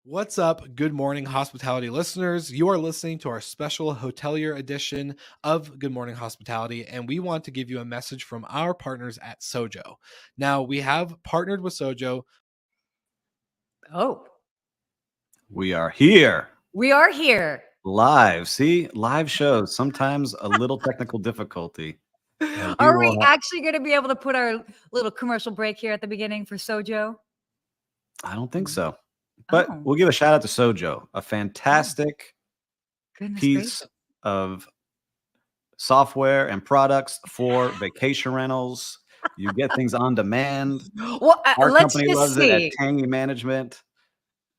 What's up? Good morning, hospitality listeners. You are listening to our special hotelier edition of Good Morning Hospitality, and we want to give you a message from our partners at Sojo. Now, we have partnered with Sojo. Oh, We are here we are here. live. See, live shows, sometimes a little technical difficulty. We Are we will actually going to be able to put our little commercial break here at the beginning for Sojo? I don't think so. But Oh, we'll give a shout out to Sojo, a fantastic goodness piece gracious. of software and products for vacation rentals. You get things on demand. Well, Our let's company just loves it at see. Tangy Management.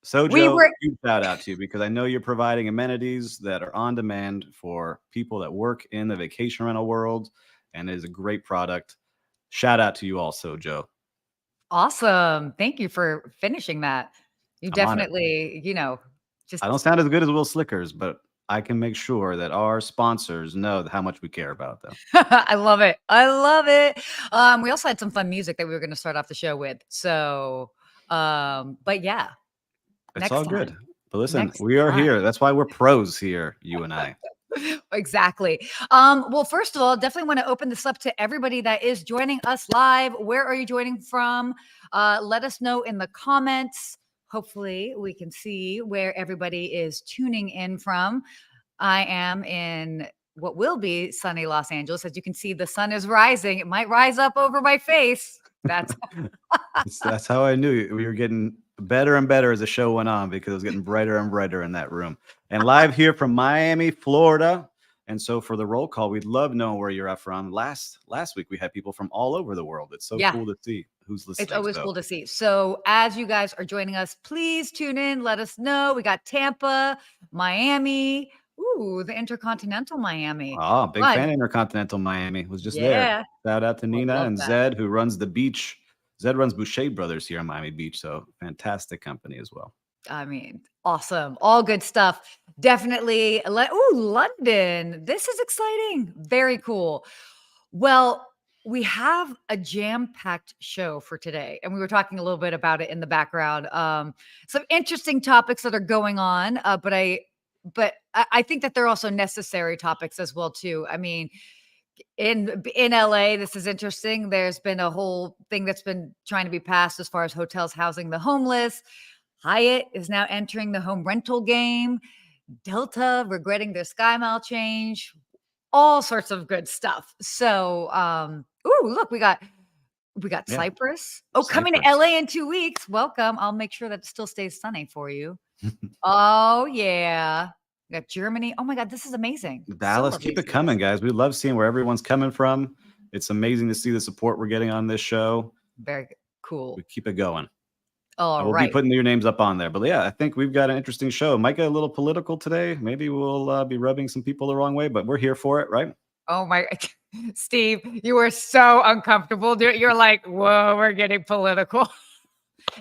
We Sojo, were huge shout out to you because I know you're providing amenities that are on demand for people that work in the vacation rental world, and it is a great product. Shout out to you all, Sojo. awesome. Thank you for finishing that. You I'm on it. definitely, just I don't sound as good as Will Slickers, but I can make sure that our sponsors know how much we care about them. I love it. I love it. We also had some fun music that we were going to start off the show with. So, but yeah, It's next all time. good. But listen, Next we are time. here. That's why we're pros here, you and I. Exactly. Well, first of all, definitely want to open this up to everybody that is joining us live. Where are you joining from? Let us know in the comments. Hopefully, we can see where everybody is tuning in from. I am in what will be sunny Los Angeles. As you can see, the sun is rising. It might rise up over my face. That's That's how I knew we were getting better and better as the show went on because it was getting brighter and brighter in that room. And live here from Miami, Florida. And so for the roll call, we'd love knowing where you're at from. Last week we had people from all over the world. It's so yeah. cool to see who's It's listening. always So cool to see. So, as you guys are joining us, please tune in. Let us know. We got Tampa, Miami. Ooh, the Intercontinental Miami. big Fun. fan of Intercontinental Miami. Was just there. Yeah. Shout out to I Nina love and that. Zed, who runs the beach. Zed runs Boucher Brothers here in Miami Beach. So fantastic company as well. I mean, awesome. All good stuff. Definitely. Ooh, London. This is exciting. Very cool. Well, we have a jam-packed show for today, and we were talking a little bit about it in the background. Some interesting topics that are going on, but I think that they're also necessary topics as well too. I mean, in LA, this is interesting. There's been a whole thing that's been trying to be passed as far as hotels housing the homeless. Hyatt is now entering the home rental game. Delta regretting their Sky Mile change. All sorts of good stuff. So, look, we got Yeah. Cyprus. Oh, coming to Cyprus. LA in 2 weeks. Welcome. I'll make sure that it still stays sunny for you. Oh, yeah. We got Germany. Oh my God, this is amazing. So Dallas, lovely keep to it see coming, this. guys. We love seeing where everyone's coming from. It's amazing to see the support we're getting on this show. Very cool. We keep it going. All We'll be right. putting your names up on there. But yeah, I think we've got an interesting show. Might get a little political today. Maybe we'll be rubbing some people the wrong way, but we're here for it, right? Oh my, Steve, you were so uncomfortable. You're like, whoa, we're getting political.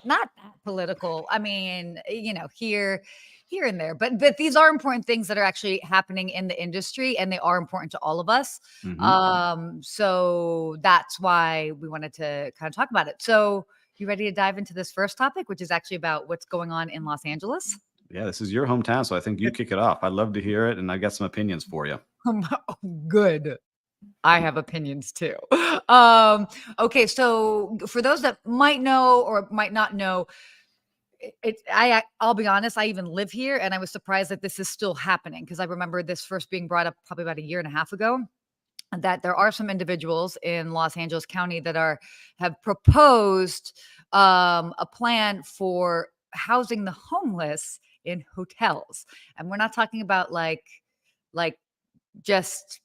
Not that political. I mean, here and there, but these are important things that are actually happening in the industry, and they are important to all of us. Mhm. So that's why we wanted to kind of talk about it. So, you ready to dive into this first topic, which is actually about what's going on in Los Angeles? Yeah, this is your hometown, so I think you kick it off. I'd love to hear it, and I got some opinions for you. Good. I have opinions too. Okay, so for those that might know or might not know, I'll be honest, I even live here and I was surprised that this is still happening because I remember this first being brought up probably about a year and a half ago. That there are some individuals in Los Angeles County that have proposed a plan for housing the homeless in hotels, and we're not talking about like just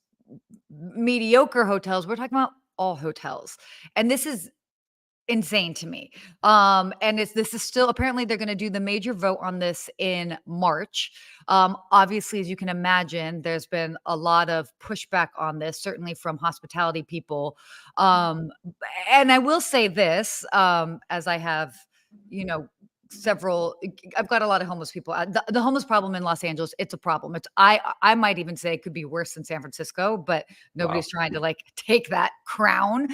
mediocre hotels. We're talking about all hotels. And this is insane to me. And this is still apparently they're going to do the major vote on this in March. Obviously, as you can imagine, there's been a lot of pushback on this, certainly from hospitality people. And I will say this, as I have, you know, I've got a lot of homeless people. The homeless problem in Los Angeles, it's a problem. I might even say it could be worse than San Francisco, but nobody's trying to like take that crown.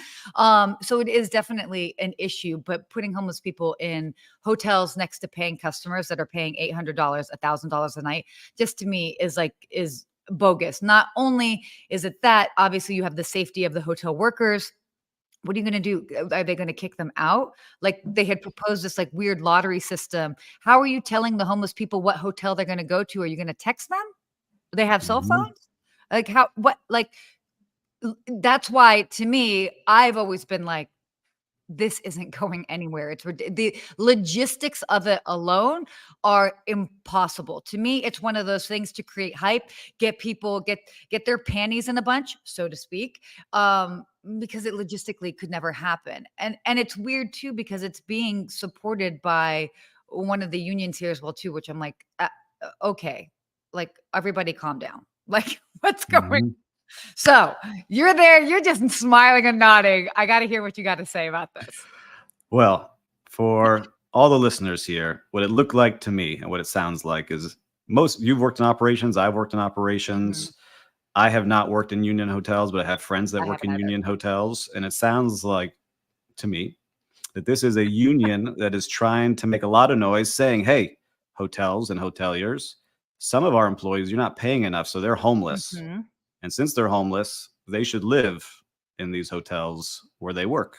So it is definitely an issue, but putting homeless people in hotels next to paying customers that are paying $800, $1,000 a night, just to me is bogus. Not only is it that, obviously you have the safety of the hotel workers. What are you going to do? Are they going to kick them out? Like they had proposed this like weird lottery system. How are you telling the homeless people what hotel they're going to go to? Are you going to text them? Do they have cell Mhm. phones? Like that's why to me, I've always been like, this isn't going anywhere. The logistics of it alone are impossible. To me, it's one of those things to create hype, get people get their panties in a bunch, so to speak, because it logistically could never happen. And it's weird too because it's being supported by one of the unions here as well too, which I'm like, okay, like everybody calm down. Like what's going Mhm. so you're there, you're just smiling and nodding. I got to hear what you got to say about this. Well, for all the listeners here, what it looked like to me and what it sounds like is you've worked in operations. I've worked in operations. I have not worked in union hotels, but I have friends that I work haven't in either. union hotels. And it sounds like to me that this is a union that is trying to make a lot of noise saying, hey, hotels and hoteliers, some of our employees, you're not paying enough. So they're homeless. Mhm. And since they're homeless, they should live in these hotels where they work.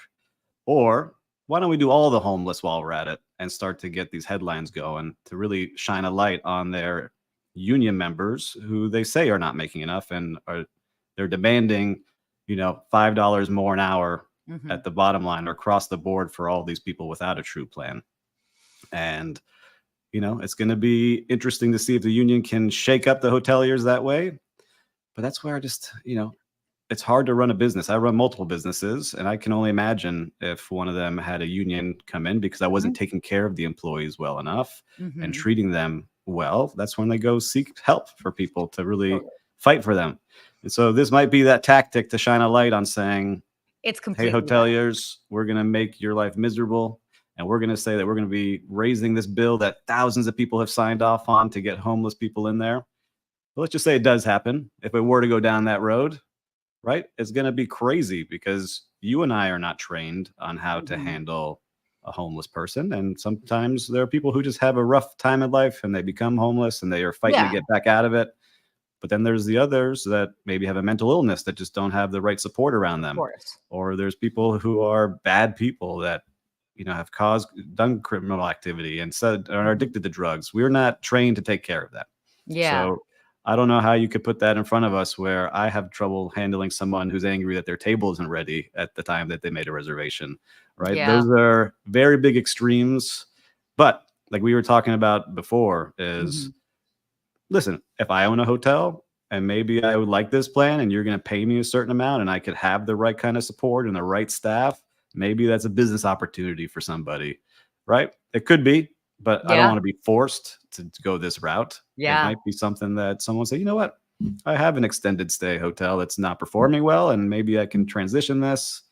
Or why don't we do all the homeless while we're at it and start to get these headlines going to really shine a light on their union members who they say are not making enough and they're demanding, $5 more an hour Mhm. at the bottom line or across the board for all these people without a true plan. And it's going to be interesting to see if the union can shake up the hoteliers that way. But that's where I just, it's hard to run a business. I run multiple businesses, and I can only imagine if one of them had a union come in because I wasn't Mhm. taking care of the employees well enough and Mhm. treating them well. That's when they go seek help for people to really Totally. fight for them. And so this might be that tactic to shine a light on saying, It's hey, completely that. hoteliers, we're going to make your life miserable. And we're going to say that we're going to be raising this bill that thousands of people have signed off on to get homeless people in there. But let's just say it does happen. If it were to go down that road, right? It's going to be crazy because you and I are not trained on how to Mhm. handle a homeless person. And sometimes there are people who just have a rough time in life and they become homeless and they are fighting to Yeah, get back out of it. But then there's the others that maybe have a mental illness that just don't have the right support around of them. course. Or there's people who are bad people that have done criminal activity and said are Mhm. addicted to drugs. We're not trained to take care of that. Yeah. So I don't know how you could put that in front of us where I have trouble handling someone who's angry that their table isn't ready at the time that they made a reservation, right? Yeah. Those are very big extremes. But like we were talking about before, is Mhm. listen, if I own a hotel and maybe I would like this plan and you're going to pay me a certain amount and I could have the right kind of support and the right staff, maybe that's a business opportunity for somebody, right? It could be, but I don't Yeah. want to be forced to go this route. It Yeah. might be something that someone say, you know what? I have an extended stay hotel that's not performing well, and maybe I can transition this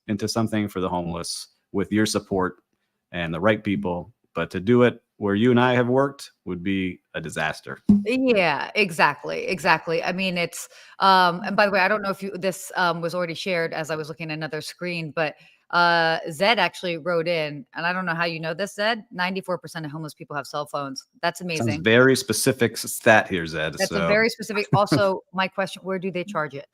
into something for the homeless with your support and the right people. But to do it where you and I have worked would be a disaster. Yeah, exactly. Exactly. I mean, it's and by the way, I don't know if this was already shared as I was looking at another screen, but Zed actually wrote in, and I don't know how you know this, Zed. 94% of homeless people have cell phones. That's Sounds amazing. very specific stat here, Zed. That's a So very specific. Also, my question, where do they charge it?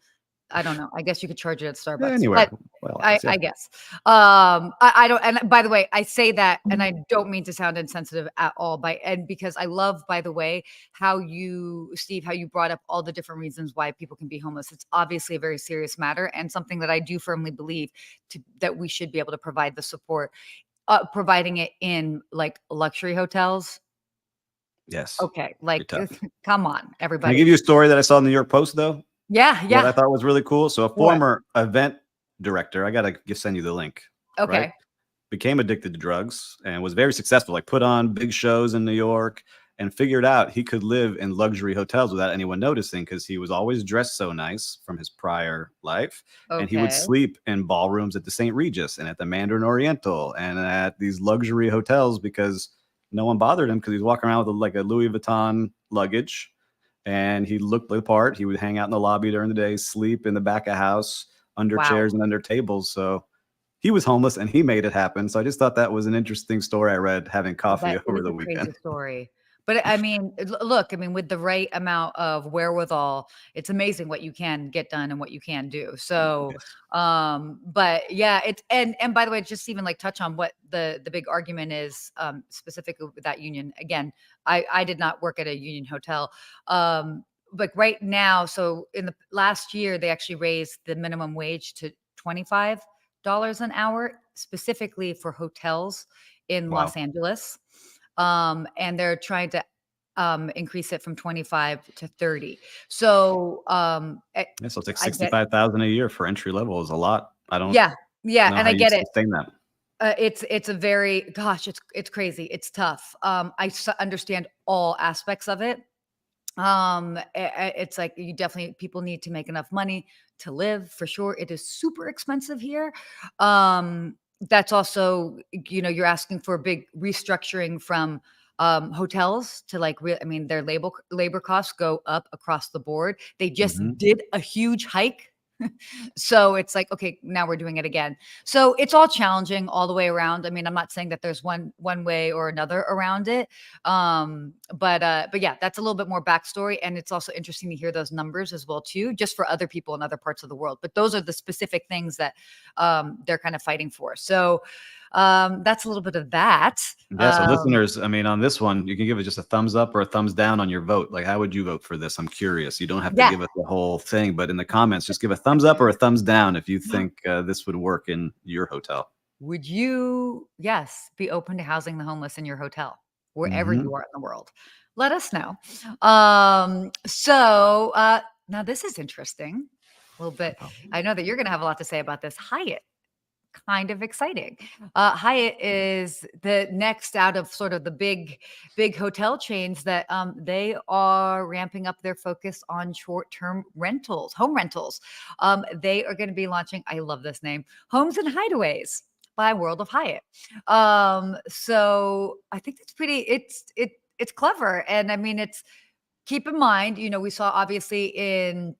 I don't know. I guess you could charge it at Starbucks, anywhere, but well, I, yeah, I guess. I don't. And by the way, I say that, and I don't mean to sound insensitive at all. Because I love, by the way, Steve, how you brought up all the different reasons why people can be homeless. It's obviously a very serious matter, and something that I do firmly believe that we should be able to provide the support. Providing it in like luxury hotels. yes, Okay, be like tough. come on, Can I everybody. give you a story that I saw in the New York Post though? Yeah, That I yeah. thought was really cool. So a What? former event director, I gotta send you the link, right? Okay. Became addicted to drugs and was very successful, like put on big shows in New York and figured out he could live in luxury hotels without anyone noticing because he was always dressed so nice from his prior life. And he would Okay. sleep in ballrooms at the St. Regis and at the Mandarin Oriental and at these luxury hotels because no one bothered him because he was walking around with like a Louis Vuitton luggage, and he looked the part. He would hang out in the lobby during the day, sleep in the back of house, under Wow. chairs and under tables. So he was homeless and he made it happen. So I just thought that was an interesting story I read having coffee That over is the a crazy weekend. story. But I mean, look, I mean, with the right amount of wherewithal, it's amazing what you can get done and what you can do. So, Yes. but yeah, it's and by the way, just even like touch on what the big argument is, specifically with that union. Again, I did not work at a union hotel. Like right now, so in the last year, they actually raised the minimum wage to $25 an hour, specifically for hotels in Wow. Los Angeles. And they're trying to increase it from 25 to 30. So Yeah, so it's like I get 65,000 a year for entry level is a lot. I don't yeah, yeah, know and how I you get it. sustain that. It's a very gosh, it's crazy. It's tough. Understand all aspects of it. It's like you definitely people need to make enough money to live for sure. It is super expensive here. That's also, you're asking for a big restructuring from hotels to like I mean, their labor costs go up across the board. They just Mhm. did a huge hike. So it's like, okay, now we're doing it again. So it's all challenging all the way around. I mean, I'm not saying that there's one way or another around it. But yeah, that's a little bit more backstory. And it's also interesting to hear those numbers as well, too, just for other people in other parts of the world. But those are the specific things that they're kind of fighting for. So that's a little bit of that. Yeah, so listeners, I mean, on this one, you can give it just a thumbs up or a thumbs down on your vote. Like, how would you vote for this? I'm curious. You don't have to Yeah. give us the whole thing, but in the comments, just give a thumbs up or a thumbs down if you think this would work in your hotel. Would you, yes, be open to housing the homeless in your hotel, wherever Mhm. you are in the world? Let us know. So now this is interesting. A little bit. I know that you're going to have a lot to say about this. Hyatt, kind of exciting. Hyatt is the next out of sort of the big hotel chains that they are ramping up their focus on short-term rentals, home rentals. They are going to be launching, I love this name, Homes and Hideaways by World of Hyatt. So I think it's pretty, it's clever. And I mean, keep in mind, we saw obviously in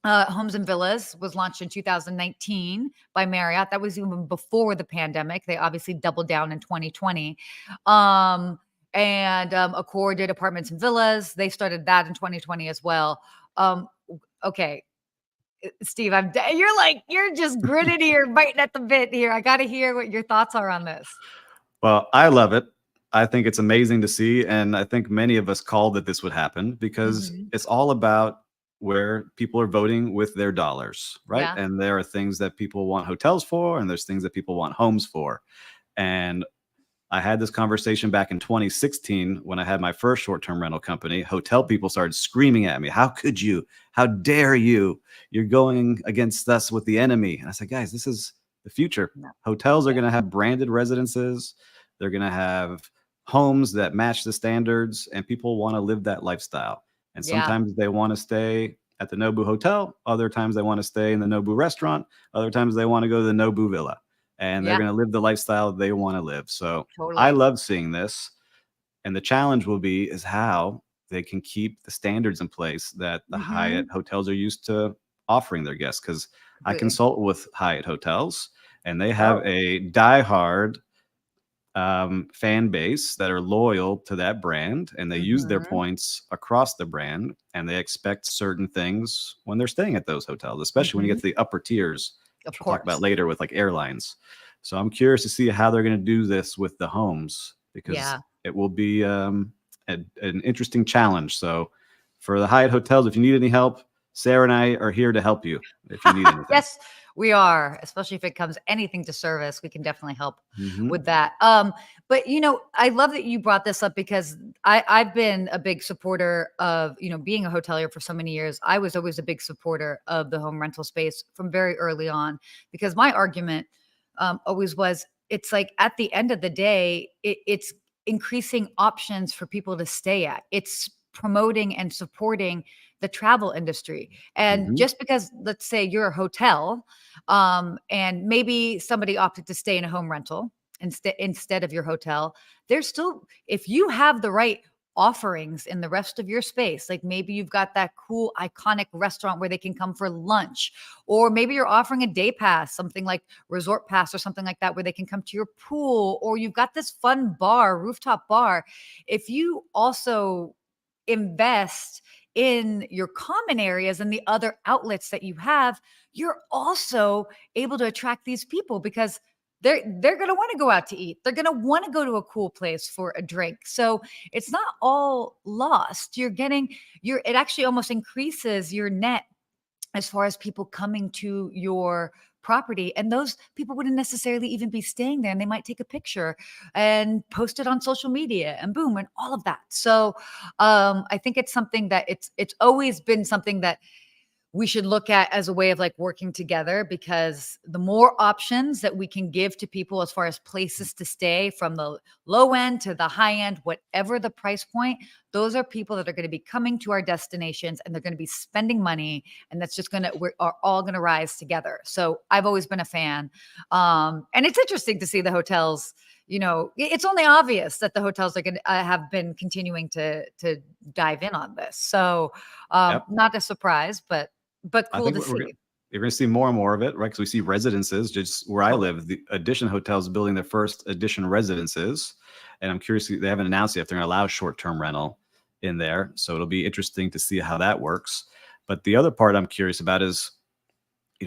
Homes and Villas was launched in 2019 by Marriott. That was even before the pandemic. They obviously doubled down in 2020. And Accor did Apartments and Villas. They started that in 2020 as well. Okay, Steve, you're just grinning here, biting at the bit here. I got to hear what your thoughts are on this. Well, I love it. I think it's amazing to see, and I think many of us called that this would happen because Mhm. it's all about where people are voting with their dollars, right? Yeah. And there are things that people want hotels for, and there's things that people want homes for. And I had this conversation back in 2016 when I had my first short-term rental company. Hotel people started screaming at me, "How could you? How dare you? You're going against us with the enemy." And I said, "Guys, this is the future. No. Hotels are Yeah. going to have branded residences. They're going to have homes that match the standards, and people want to live that lifestyle. And Yeah. sometimes they want to stay at the Nobu Hotel. Other times they want to stay in the Nobu restaurant. Other times they want to go to the Nobu Villa, and they're Yeah. going to live the lifestyle they want to live." So I Totally. love seeing this. And the challenge will be is how they can keep the standards in place that the Hyatt Hmm. hotels are used to offering their guests. Because I Completely. consult with Hyatt hotels, and they have Oh. a diehard fan base that are loyal to that brand, and they use their Hmm. points across the brand, and they expect certain things when they're staying at those hotels, especially when you Hmm. get to the upper tiers, Of which we'll talk about course. later with like airlines. So I'm curious to see how they're going to do this with the homes because Yeah. it will be an interesting challenge. So for the Hyatt hotels, if you need any help, Sarah and I are here to help you if you need anything. Yes, we are, especially if it comes anything to service, we can definitely help Mhm. with that. But I love that you brought this up because I've been a big supporter of, being a hotelier for so many years. I was always a big supporter of the home rental space from very early on because my argument always was it's like at the end of the day, it's increasing options for people to stay at. It's promoting and supporting the travel industry. And Mhm. just because, let's say you're a hotel, and maybe somebody opted to stay in a home rental instead of your hotel, there's still, if you have the right offerings in the rest of your space, like maybe you've got that cool iconic restaurant where they can come for lunch, or maybe you're offering a day pass, something like resort pass or something like that, where they can come to your pool, or you've got this fun bar, rooftop bar. If you also invest in your common areas and the other outlets that you have, you're also able to attract these people, because they're going to want to go out to eat. They're going to want to go to a cool place for a drink. So it's not all lost. It actually almost increases your net as far as people coming to your property. And those people wouldn't necessarily even be staying there, and they might take a picture and post it on social media, and boom, and all of that. So I think it's something that it's always been something that we should look at as a way of like working together, because the more options that we can give to people as far as places to stay, from the low end to the high end, whatever the price point, those are people that are going to be coming to our destinations, and they're going to be spending money, and that's just we're all going to rise together. So I've always been a fan. And it's interesting to see the hotels. It's only obvious that the hotels are going to have been continuing to dive in on this. So not a surprise, but cool to see. You're going to see more and more of it, right? Because we see residences, just where I live, the Edition hotels building their first Edition residences. And I'm curious, they haven't announced yet if they're going to allow short-term rental in there. So it'll be interesting to see how that works. But the other part I'm curious about is,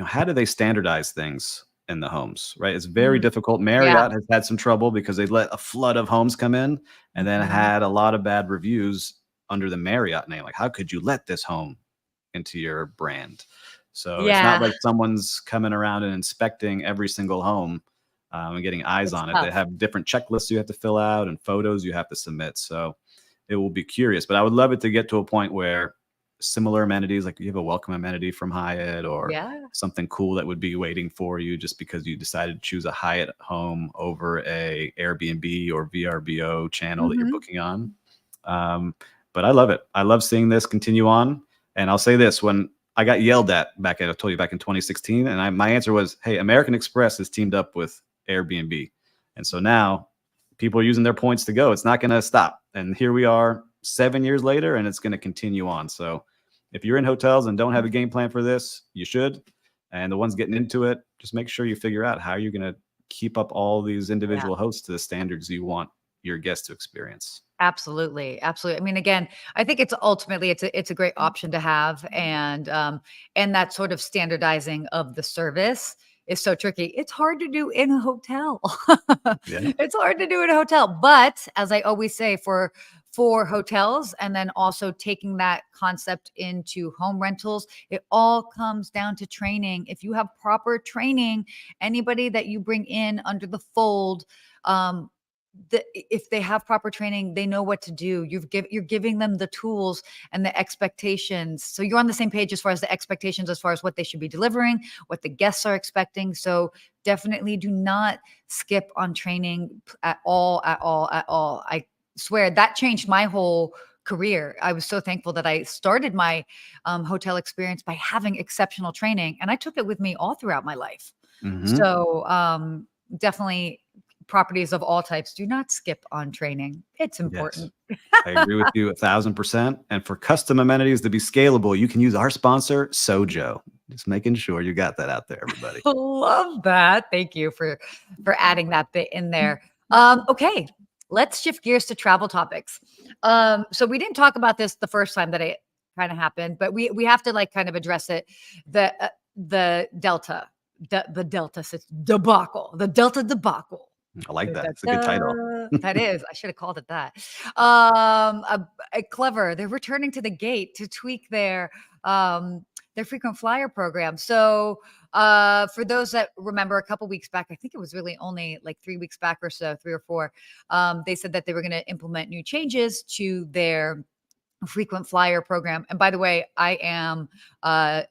how do they standardize things in the homes, right? It's very difficult. Marriott has had some trouble because they let a flood of homes come in, and then had a lot of bad reviews under the Marriott name. Like, how could you let this home into your brand? So it's not like someone's coming around and inspecting every single home and getting eyes on it. They have different checklists you have to fill out and photos you have to submit. So it will be curious, but I would love it to get to a point where similar amenities, like you have a welcome amenity from Hyatt, or something cool that would be waiting for you just because you decided to choose a Hyatt home over a Airbnb or VRBO channel that you're booking on. But I love it. I love seeing this continue on. And I'll say this, when I got yelled at I told you back in 2016, and my answer was, hey, American Express has teamed up with Airbnb. And so now people are using their points to go. It's not going to stop. And here we are 7 years later, and it's going to continue on. So if you're in hotels and don't have a game plan for this, you should. And the ones getting into it, just make sure you figure out how you're going to keep up all these individual hosts to the standards you want your guests to experience. Absolutely. Absolutely. I mean, again, I think it's ultimately, it's a great option to have. And that sort of standardizing of the service is so tricky. It's hard to do in a hotel. It's hard to do in a hotel. But as I always say, for hotels, and then also taking that concept into home rentals, it all comes down to training. If you have proper training, anybody that you bring in under the fold, if they have proper training, they know what to do. You're giving them the tools and the expectations. So you're on the same page as far as the expectations, as far as what they should be delivering, what the guests are expecting. So definitely do not skip on training at all. I swear that changed my whole career. I was so thankful that I started my hotel experience by having exceptional training, and I took it with me all throughout my life. So definitely, properties of all types, do not skip on training. It's important. Yes. I agree with you 1,000%. And for custom amenities to be scalable, you can use our sponsor, Sojo. Just making sure you got that out there, everybody. Love that. Thank you for adding that bit in there. Okay, let's shift gears to travel topics. So we didn't talk about this the first time that it kind of happened, but we have to like kind of address it. The Delta debacle. I like that. It's a good title. That is. I should have called it that. Clever. They're returning to the gate to tweak their frequent flyer program. So for those that remember, a couple weeks back, I think it was really only like 3 weeks back or so, 3 or 4, they said that they were going to implement new changes to their frequent flyer program. And by the way, I am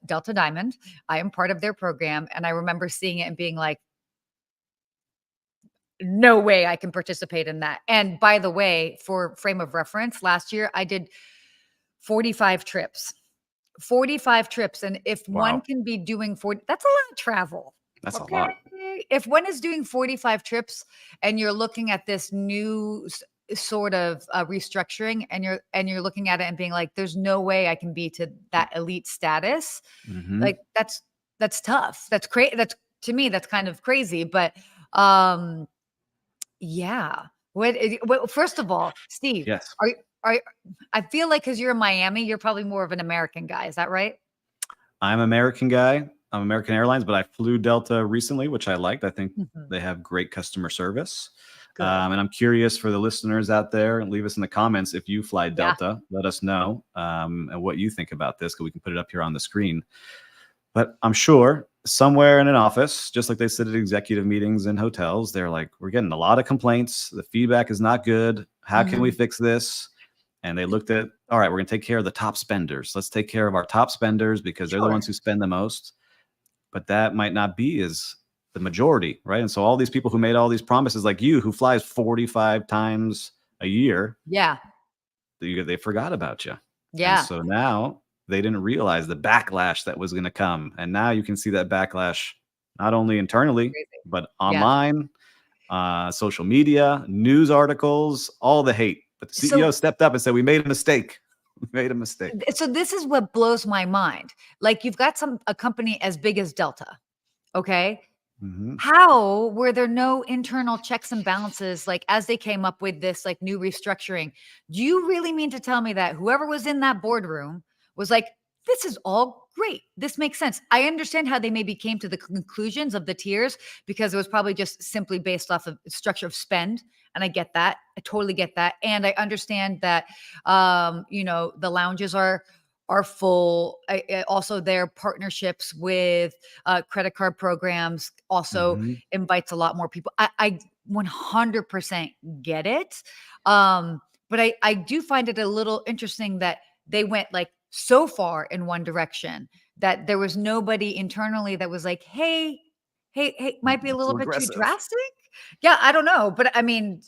Delta Diamond. I am part of their program. And I remember seeing it and being like, no way I can participate in that. And by the way, for frame of reference, last year I did 45 trips. And if one can be doing 40, that's a lot of travel. That's a Okay. lot. If one is doing 45 trips and you're looking at this new sort of restructuring and you're looking at it and being like, there's no way I can be to that elite status. Hmm. Like that's tough. That's crazy. That's to me, that's kind of crazy. But um, yeah. Well, first of all, Steve, Yes. are I feel like because you're in Miami, you're probably more of an American guy. Is that right? I'm American guy. I'm American Airlines, but I flew Delta recently, which I liked. I think Mhm. they have great customer service. Good. And I'm curious for the listeners out there, and leave us in the comments if you fly Yeah. Delta. Let us know and what you think about this, because we can put it up here on the screen. But I'm sure somewhere in an office, just like they sit at executive meetings in hotels, they're like, we're getting a lot of complaints. The feedback is not good. How can we Mhm. fix this? And they looked at, all right, we're going to take care of the top spenders. Let's take care of our top spenders because they're the Sure. ones who spend the most. But that might not be as the majority, right? And so all these people who made all these promises, like you, who flies 45 times a year, Yeah. they forgot about you. And Yeah. so now they didn't realize the backlash that was going to come. And now you can see that backlash not only internally, Crazy. but Yeah. online, social media, news articles, all the hate. But the CEO So stepped up and said, we made a mistake. We made a mistake. so this is what blows my mind. Like you've got a company as big as Delta, okay? Hmm. How were there no internal checks and balances like as they came up with this like new restructuring? Do you really mean to tell me that whoever was in that boardroom was like, this is all great. This makes sense. I understand how they maybe came to the conclusions of the tiers because it was probably just simply based off of structure of spend. And I get that. I totally get that. And I understand that the lounges are full. Also, their partnerships with credit card programs also Hmm. invites a lot more people. I 100% get it. But I do find it a little interesting that they went like so far in one direction that there was nobody internally that was like, hey, might be a little Too bit too aggressive. drastic. Yeah, I don't know. But I mean,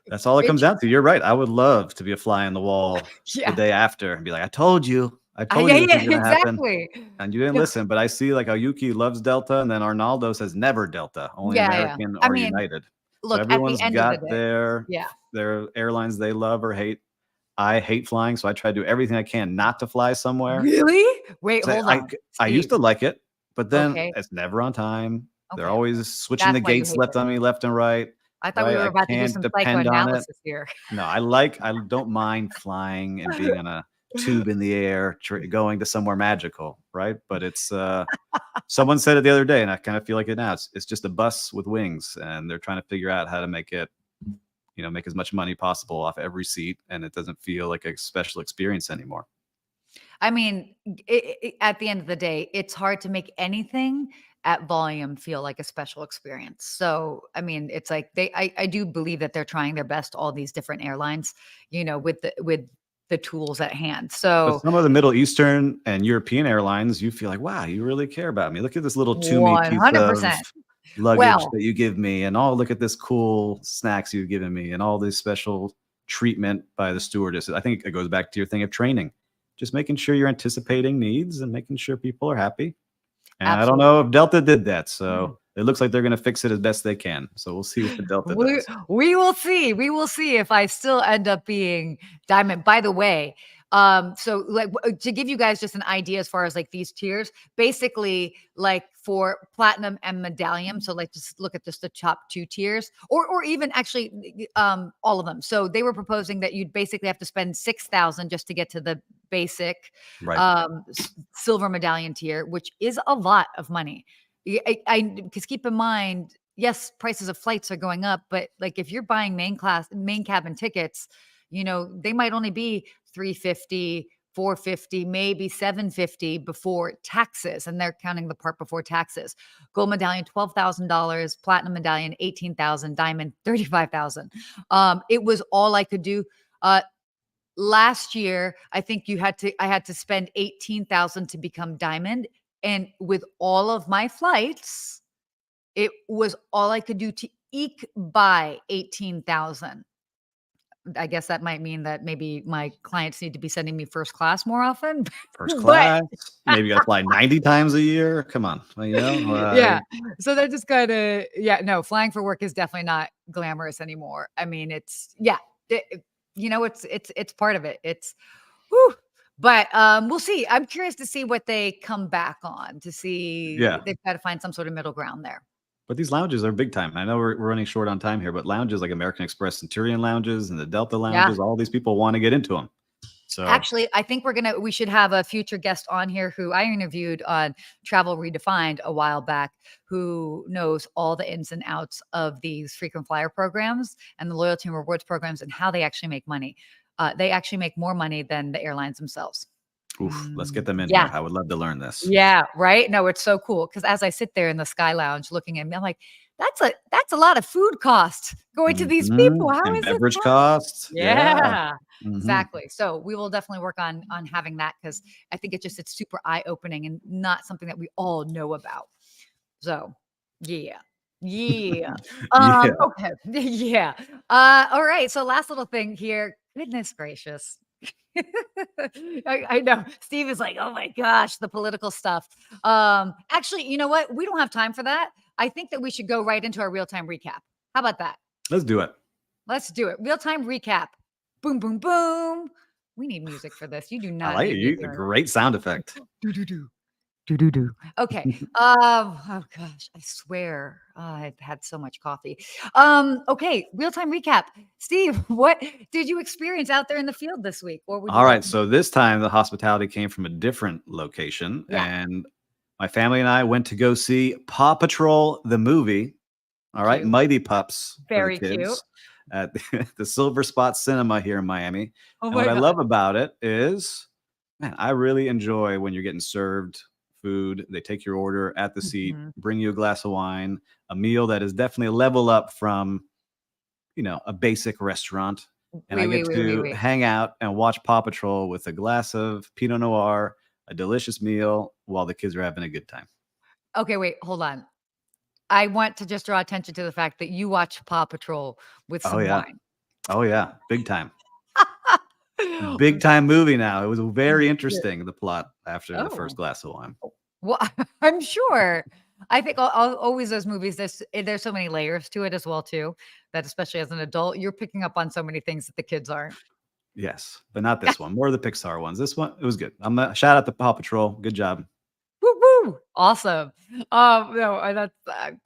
That's all it comes down to. interesting. You're right. I would love to be a fly on the wall the Yeah. day after and be like, I told you. I told Yeah, you this was yeah, going to happen. exactly. And you didn't Yeah, listen. But I see like Yuki loves Delta, and then Arnaldo says never Delta, only yeah. American I or mean, United. So look, at the everyone's end of the got day, yeah. their airlines they love or hate. I hate flying, so I try to do everything I can not to fly somewhere. Really? Wait, So hold on. I used Steve. to like it, but then Okay. it's never on time. They're Okay. always switching That's the why you gates hate left it. on me, left and right. I thought we Right? were I about to do can't some depend on it. psychoanalysis here. No, I don't mind flying and being on a tube in the air, going to somewhere magical, right? But it's someone said it the other day, and I kind of feel like it now. It's just a bus with wings, and they're trying to figure out how to make it, make as much money possible off every seat, and it doesn't feel like a special experience anymore. I mean, at the end of the day, it's hard to make anything at volume feel like a special experience. So, I mean, it's like I do believe that they're trying their best, all these different airlines, with the tools at hand. But So, some of the Middle Eastern and European airlines, you feel like, wow, you really care about me. Look at this little to me piece of 100%. luggage Well, that you give me, and oh, look at this cool snacks you've given me, and all this special treatment by the stewardess. I think it goes back to your thing of training, just making sure you're anticipating needs and making sure people are happy. And I don't know absolutely. if Delta did that, so it looks like they're going to fix it as best they can. So we'll see what Delta We does. we will see. We will see if I still end up being diamond. By the way, so like to give you guys just an idea as far as like these tiers, basically like for platinum and medallion. So like just look at just the top two tiers, or even actually all of them. So they were proposing that you'd basically have to spend 6,000 just to get to the basic Right. silver medallion tier, which is a lot of money. Because keep in mind, yes, prices of flights are going up, but like if you're buying main cabin tickets, they might only be 350, 450, maybe 750 before taxes, and they're counting the part before taxes. Gold medallion $12,000, platinum medallion 18,000, diamond 35,000. It was all I could do. Last year, I think I had to spend 18,000 to become diamond, and with all of my flights, it was all I could do to eke by 18,000. I guess that might mean that maybe my clients need to be sending me first class more often. First But class, maybe you got to fly 90 times a year. Come on, yeah. So they're just kinda no, flying for work is definitely not glamorous anymore. I mean, it's it's part of it. It's whew. But, we'll see. I'm curious to see what they come back on to see yeah. they've got to find some sort of middle ground there. But these lounges are big time. I know we're running short on time here, but lounges like American Express Centurion lounges and the Delta Yeah. lounges, all these people want to get into them. So Actually, I think we should have a future guest on here who I interviewed on Travel Redefined a while back, who knows all the ins and outs of these frequent flyer programs and the loyalty and rewards programs and how they actually make money. They actually make more money than the airlines themselves. oof, let's get them in Yeah. here. I would love to learn this. Yeah, right? No, it's so cool because as I sit there in the Sky Lounge looking at me, I'm like, that's a lot of food cost going to these people. How And is this beverage possible?" costs. Yeah. Yeah, Mhm. exactly. So we will definitely work on having that because I think it's super eye-opening and not something that we all know about. So yeah. Yeah. Yeah. Okay. Yeah. All right. So last little thing here. Goodness gracious. I know. Steve is like, oh my gosh, the political stuff. Actually, you know what? We don't have time for that. I think that we should go right into our real-time recap. How about that? Let's do it. Let's do it. Real-time recap. Boom, boom, boom. We need music for this. You do I not like it. need music. Great sound effect. Do-do-do. Do-do-do. Okay. Oh gosh, I swear I've had so much coffee. Okay, real-time recap. Steve, what did you experience out there in the field this week? Or would you All like right. So this time the hospitality came from a different location. Yeah. And my family and I went to go see Paw Patrol, the movie. All right. Cute. Mighty Pups Very for the cute. kids at the Silver Spot Cinema here in Miami. Oh And my what I God. love about it is, man, I really enjoy when you're getting served food. They take your order at the seat, Mhm. bring you a glass of wine, a meal that is definitely a level up from, a basic restaurant. And I get to Wait. hang out and watch Paw Patrol with a glass of Pinot Noir, a delicious meal while the kids are having a good time. Okay, wait, hold on. I want to just draw attention to the fact that you watch Paw Patrol with Oh, some yeah. wine. Oh, yeah. Big time. Big time movie now. It was very interesting, the plot after the first Oh. glass of wine. Well, I'm sure. I think always those movies, there's so many layers to it as well too, that especially as an adult, you're picking up on so many things that the kids aren't. Yes, but not this one. More of the Pixar ones. This one, it was good. I'm shout out to Paw Patrol. Good job. Woo woo! Awesome. No, I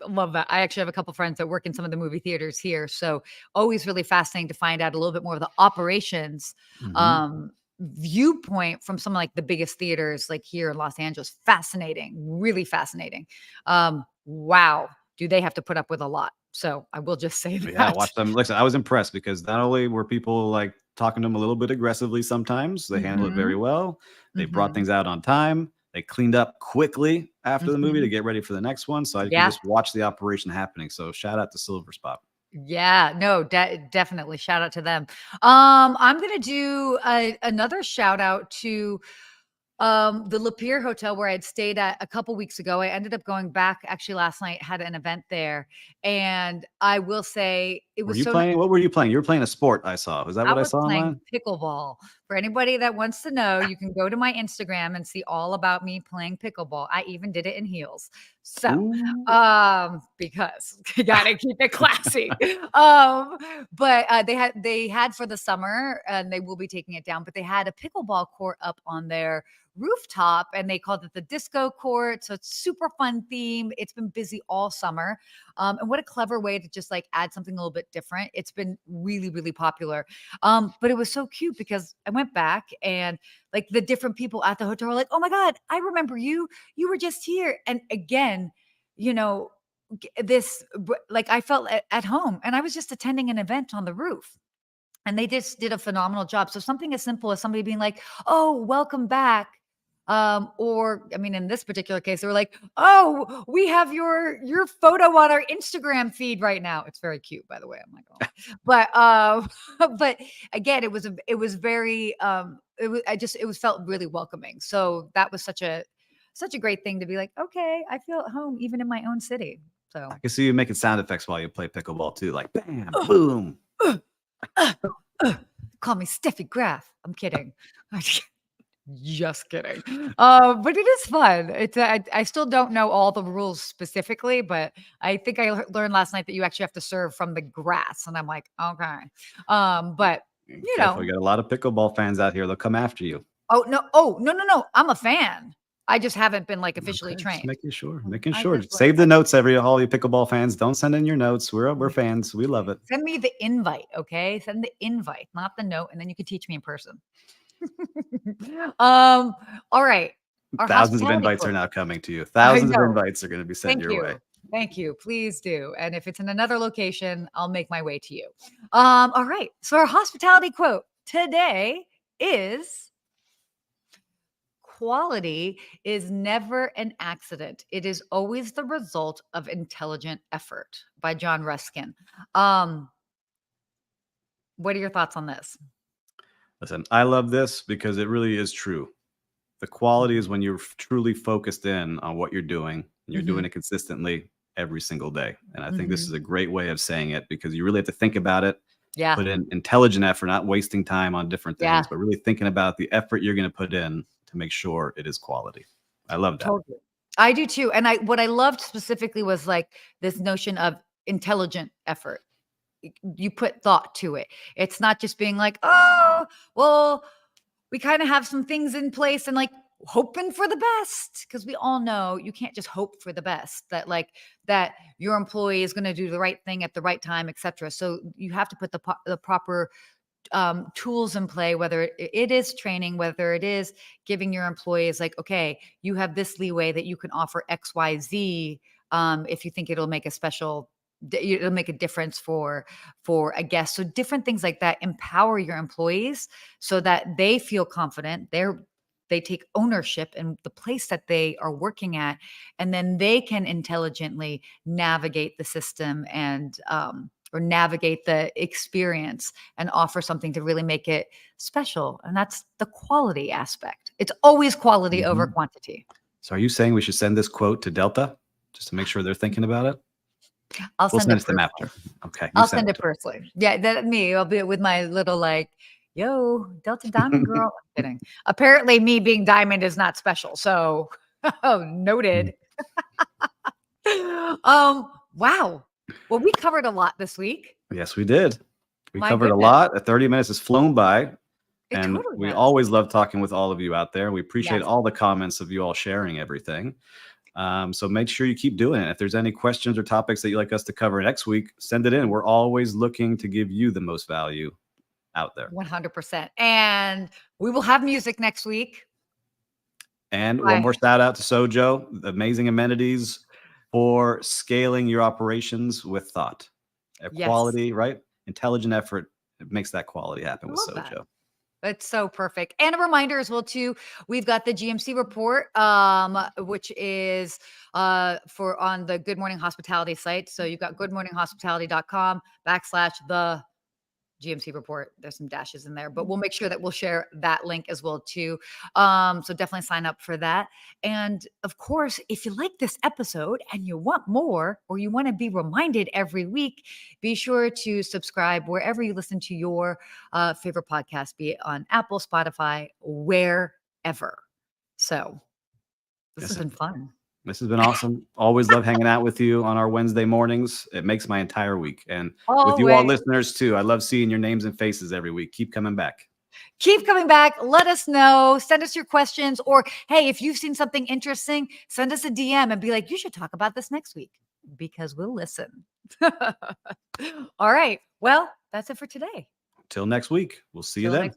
love that. I actually have a couple friends that work in some of the movie theaters here, so always really fascinating to find out a little bit more of the operations Mhm. viewpoint from some of like the biggest theaters, like here in Los Angeles. Fascinating, really fascinating. Wow, do they have to put up with a lot? So I will just say Yeah, that. watch them. Listen, I was impressed because not only were people like talking to them a little bit aggressively sometimes, they handled it very Mhm, well. They brought mhm, things out on time. They cleaned up quickly after the movie to mhm. get ready for the next one. So I could Yeah. just watch the operation happening. So shout out to Silver Spot. Yeah, no, definitely shout out to them. I'm gonna do another shout out to the Lapeer Hotel where I'd stayed at a couple weeks ago. I ended up going back actually last night, had an event there, and I will say it Were was you so playing? What were you playing? You were playing a sport, I saw. Is that I what I was saw playing online? pickleball. For anybody that wants to know, you can go to my Instagram and see all about me playing pickleball. I even did it in heels. So, Ooh. because you gotta keep it classy. But they had for the summer, and they will be taking it down, but they had a pickleball court up on their rooftop and they called it the disco court. So it's super fun theme. It's been busy all summer. And what a clever way to just like add something a little bit different. It's been really, really popular. But it was so cute because I went back and like the different people at the hotel were like, oh my God, I remember you. You were just here. And again, you know, like I felt at home and I was just attending an event on the roof. And they just did a phenomenal job. So something as simple as somebody being like, "Oh, welcome back." Or I mean, in this particular case, they were like, "Oh, we have your photo on our Instagram feed right now." It's very cute, by the way. I'm like, oh, but but again, it was very it was felt really welcoming. So that was such a great thing to be like, okay, I feel at home even in my own city. So I can see you making sound effects while you play pickleball too, like bam, boom. Call me Steffi Graf. I'm kidding. Just kidding. But it is fun. It's I still don't know all the rules specifically, but I think I learned last night that you actually have to serve from the grass, and I'm like, okay. But you Careful, know, you got a lot of pickleball fans out here. They'll come after you. oh no. I'm a fan. I just haven't been like officially Okay, just trained. making sure. Making I sure. just Save the notes, all you pickleball fans. Don't send in your notes. We're fans. We love it. Send me the invite, okay? Send the invite, not the note, and then you can teach me in person. All right. Our Thousands of hospitality invites are quote. now coming to you. I Thousands of know. invites are going to be sent Thank your way. you. Thank you. Please do. And if it's in another location, I'll make my way to you. All right. So our hospitality quote today is quality is never an accident. It is always the result of intelligent effort by John Ruskin. What are your thoughts on this? Listen, I love this because it really is true. The quality is when you're truly focused in on what you're doing, and you're doing it consistently every single day. And I think this is a great way of saying it because you really have to think about it, Yeah. put in intelligent effort, not wasting time on different things, Yeah. but really thinking about the effort you're going to put in to make sure it is quality. I love that. Totally. I do too. And what I loved specifically was like this notion of intelligent effort. You put thought to it. It's not just being like, oh, well, we kind of have some things in place and like hoping for the best, because we all know you can't just hope for the best, that your employee is going to do the right thing at the right time, etc. So you have to put the proper tools in play, whether it is training, whether it is giving your employees like, okay, you have this leeway that you can offer XYZ if you think it'll make it'll make a difference for a guest. So different things like that empower your employees so that they feel confident. They take ownership in the place that they are working at, and then they can intelligently navigate the system and or navigate the experience and offer something to really make it special. And that's the quality aspect. It's always quality over quantity. So are you saying we should send this quote to Delta just to make sure they're thinking about it? I'll We'll send send it it to them personally. after. Okay. I'll send it personally. Yeah, that me. I'll be with my little like, yo, Delta Diamond girl. I'm kidding. Apparently, me being Diamond is not special. So, noted. Wow. Well, we covered a lot this week. Yes, we did. We My covered goodness. a lot. 30 minutes has flown by. It And totally we has. always love talking with all of you out there. We appreciate Yes. all the comments of you all sharing everything. So make sure you keep doing it. If there's any questions or topics that you'd like us to cover next week, send it in. We're always looking to give you the most value out there. 100%. And we will have music next week. And one more shout out to Sojo, amazing amenities for scaling your operations with thought. Quality, right? Intelligent effort. It makes that quality happen with Sojo. That's so perfect. And a reminder as well, too, we've got the GMC report, which is for on the Good Morning Hospitality site. So you've got goodmorninghospitality.com/the GMC report. There's some dashes in there, but we'll make sure that we'll share that link as well too. So definitely sign up for that. And of course, if you like this episode and you want more, or you want to be reminded every week, be sure to subscribe wherever you listen to your favorite podcast, be it on Apple, Spotify, wherever. So this has been fun. This has been awesome. Always love hanging out with you on our Wednesday mornings. It makes my entire week. And with you all listeners too, I love seeing your names and faces every week. Keep coming back. Keep coming back. Let us know. Send us your questions. Or, hey, if you've seen something interesting, send us a DM and be like, you should talk about this next week, because we'll listen. All right. Well, that's it for today. Till next week. We'll see you then.